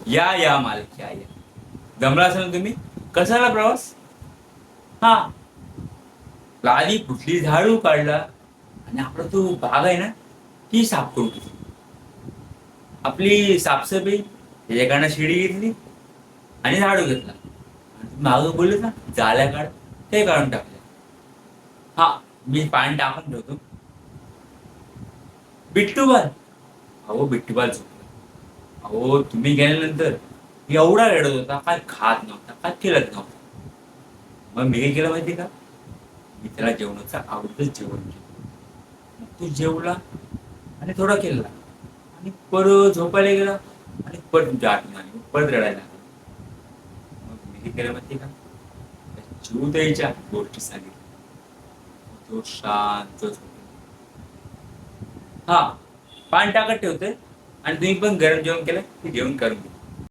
या मालक या. जमला असेल ना तुम्ही. कसा झाला प्रवास? हा. लाली कुठली झाडू काढला आणि आपला तो बाग आहे ना ती साफ करून घेतली. आपली साफसफाई त्याच्याकडनं शिडी घेतली आणि झाडू घेतला. मागं बोलले ना जाल्या काढ, ते काढून टाकले. हा. मी पाणी टाकून ठेवतो. बिट्टूबाल. अहो बिट्टूबाल झोपला. अहो तुम्ही गेल्यानंतर एवढा रडत होता, काय खात नव्हता, काय केलंच नव्हतं. मग मी काय केलं माहिती का? मी त्याला जेवणाचं आवडतच जेवण केलं. मग तो जेवला आणि थोडा केला आणि परत झोपायला गेला आणि परत तुमच्या आठवण आली, परत रडायला लागला. मग मी काय केलं माहिती का? जीव द्यायच्या गोष्टी सांगितल्या. तो शांत झोपला. हा. पाणी टाकत ठेवते आणि तुम्ही पण गरम जेवण केलं की जेवण करून घ्या.